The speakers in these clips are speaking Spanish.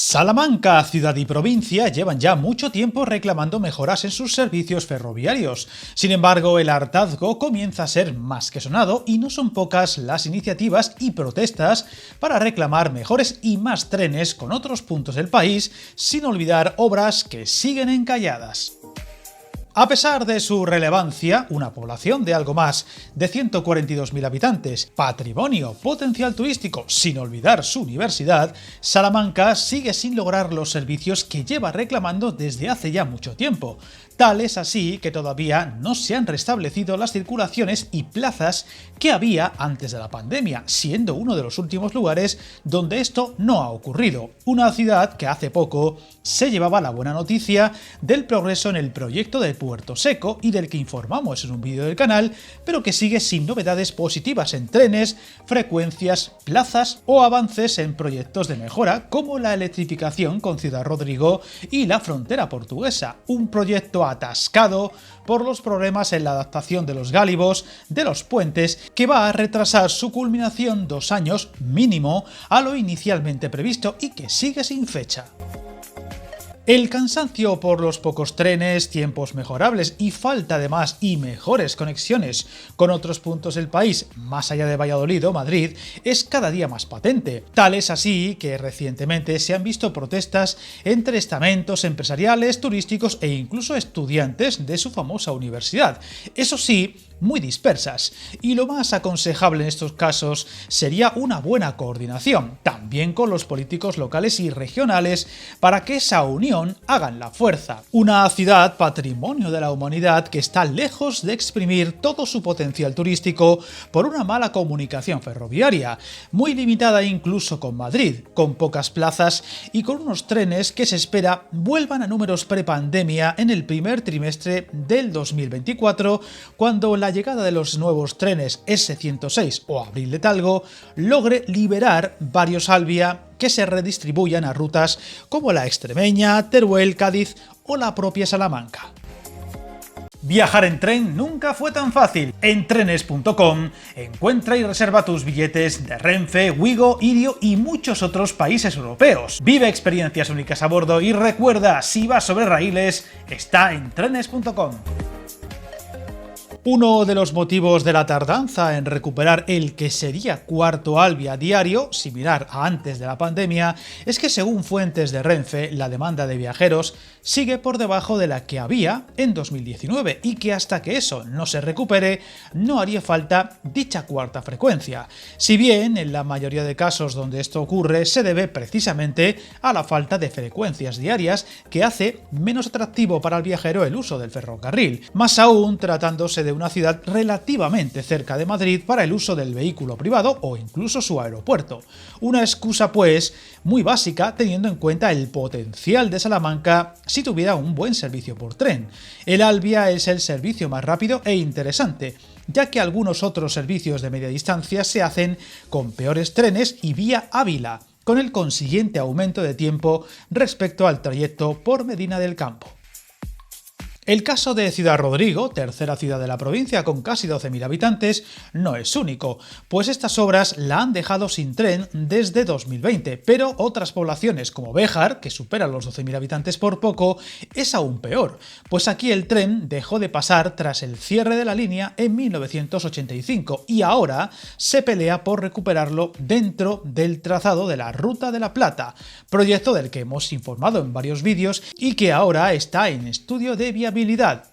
Salamanca, ciudad y provincia llevan ya mucho tiempo reclamando mejoras en sus servicios ferroviarios. Sin embargo, el hartazgo comienza a ser más que sonado y no son pocas las iniciativas y protestas para reclamar mejores y más trenes con otros puntos del país, sin olvidar obras que siguen encalladas. A pesar de su relevancia, una población de algo más de 142.000 habitantes, patrimonio, potencial turístico, sin olvidar su universidad, Salamanca sigue sin lograr los servicios que lleva reclamando desde hace ya mucho tiempo. Tal es así que todavía no se han restablecido las circulaciones y plazas que había antes de la pandemia, siendo uno de los últimos lugares donde esto no ha ocurrido. Una ciudad que hace poco se llevaba la buena noticia del progreso en el proyecto del Puerto Seco y del que informamos en un vídeo del canal, pero que sigue sin novedades positivas en trenes, frecuencias, plazas o avances en proyectos de mejora como la electrificación con Ciudad Rodrigo y la frontera portuguesa, un proyecto atascado por los problemas en la adaptación de los gálibos de los puentes que va a retrasar su culminación 2 años mínimo a lo inicialmente previsto y que sigue sin fecha. El cansancio por los pocos trenes, tiempos mejorables y falta de más y mejores conexiones con otros puntos del país, más allá de Valladolid o Madrid, es cada día más patente. Tal es así que recientemente se han visto protestas entre estamentos empresariales, turísticos e incluso estudiantes de su famosa universidad. Eso sí, muy dispersas, y lo más aconsejable en estos casos sería una buena coordinación, también con los políticos locales y regionales, para que esa unión hagan la fuerza. Una ciudad patrimonio de la humanidad que está lejos de exprimir todo su potencial turístico por una mala comunicación ferroviaria, muy limitada incluso con Madrid, con pocas plazas y con unos trenes que se espera vuelvan a números prepandemia en el primer trimestre del 2024, cuando la llegada de los nuevos trenes S106 o Abril de Talgo logre liberar varios Alvia que se redistribuyan a rutas como la extremeña, Teruel, Cádiz o la propia Salamanca. Viajar en tren nunca fue tan fácil. En trenes.com encuentra y reserva tus billetes de Renfe, Wigo, Irio y muchos otros países europeos. Vive experiencias únicas a bordo y recuerda, si vas sobre raíles, está en trenes.com. Uno de los motivos de la tardanza en recuperar el que sería cuarto Alvia diario, similar a antes de la pandemia, es que según fuentes de Renfe, la demanda de viajeros sigue por debajo de la que había en 2019 y que hasta que eso no se recupere no haría falta dicha cuarta frecuencia. Si bien en la mayoría de casos donde esto ocurre se debe precisamente a la falta de frecuencias diarias que hace menos atractivo para el viajero el uso del ferrocarril, más aún tratándose de una ciudad relativamente cerca de Madrid para el uso del vehículo privado o incluso su aeropuerto. Una excusa pues muy básica teniendo en cuenta el potencial de Salamanca si tuviera un buen servicio por tren. El Alvia es el servicio más rápido e interesante, ya que algunos otros servicios de media distancia se hacen con peores trenes y vía Ávila, con el consiguiente aumento de tiempo respecto al trayecto por Medina del Campo. El caso de Ciudad Rodrigo, tercera ciudad de la provincia con casi 12.000 habitantes, no es único, pues estas obras la han dejado sin tren desde 2020, pero otras poblaciones como Béjar, que supera los 12.000 habitantes por poco, es aún peor, pues aquí el tren dejó de pasar tras el cierre de la línea en 1985 y ahora se pelea por recuperarlo dentro del trazado de la Ruta de la Plata, proyecto del que hemos informado en varios vídeos y que ahora está en estudio de viabilidad.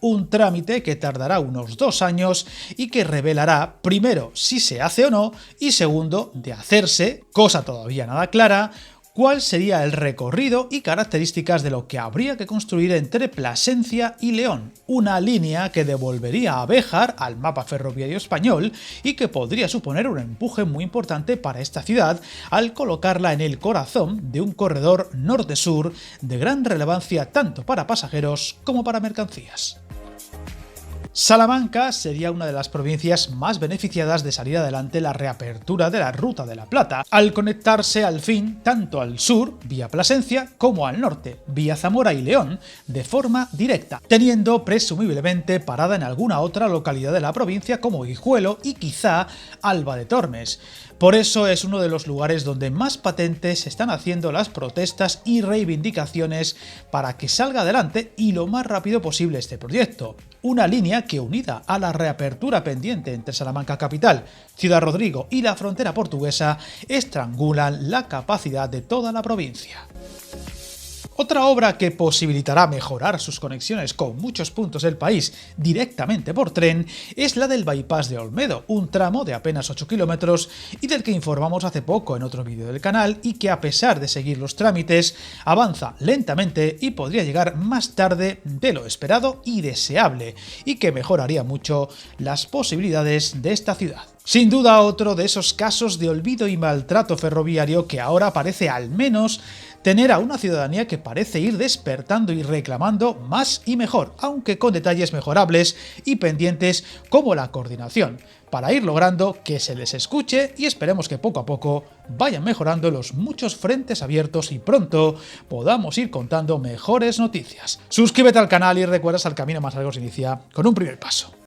Un trámite que tardará unos 2 años y que revelará, primero, si se hace o no, y segundo, de hacerse, cosa todavía nada clara, cuál sería el recorrido y características de lo que habría que construir entre Plasencia y León, una línea que devolvería a Béjar al mapa ferroviario español y que podría suponer un empuje muy importante para esta ciudad al colocarla en el corazón de un corredor norte-sur de gran relevancia tanto para pasajeros como para mercancías. Salamanca sería una de las provincias más beneficiadas de salir adelante la reapertura de la Ruta de la Plata, al conectarse al fin tanto al sur, vía Plasencia, como al norte, vía Zamora y León, de forma directa, teniendo presumiblemente parada en alguna otra localidad de la provincia como Guijuelo y quizá Alba de Tormes. Por eso es uno de los lugares donde más patentes se están haciendo las protestas y reivindicaciones para que salga adelante y lo más rápido posible este proyecto. Una línea que, unida a la reapertura pendiente entre Salamanca capital, Ciudad Rodrigo y la frontera portuguesa, estrangulan la capacidad de toda la provincia. Otra obra que posibilitará mejorar sus conexiones con muchos puntos del país directamente por tren es la del Bypass de Olmedo, un tramo de apenas 8 kilómetros y del que informamos hace poco en otro vídeo del canal y que, a pesar de seguir los trámites, avanza lentamente y podría llegar más tarde de lo esperado y deseable, y que mejoraría mucho las posibilidades de esta ciudad. Sin duda, otro de esos casos de olvido y maltrato ferroviario que ahora parece, al menos, tener a una ciudadanía que parece ir despertando y reclamando más y mejor, aunque con detalles mejorables y pendientes como la coordinación, para ir logrando que se les escuche y esperemos que poco a poco vayan mejorando los muchos frentes abiertos y pronto podamos ir contando mejores noticias. Suscríbete al canal y recuerda que el camino más largo se inicia con un primer paso.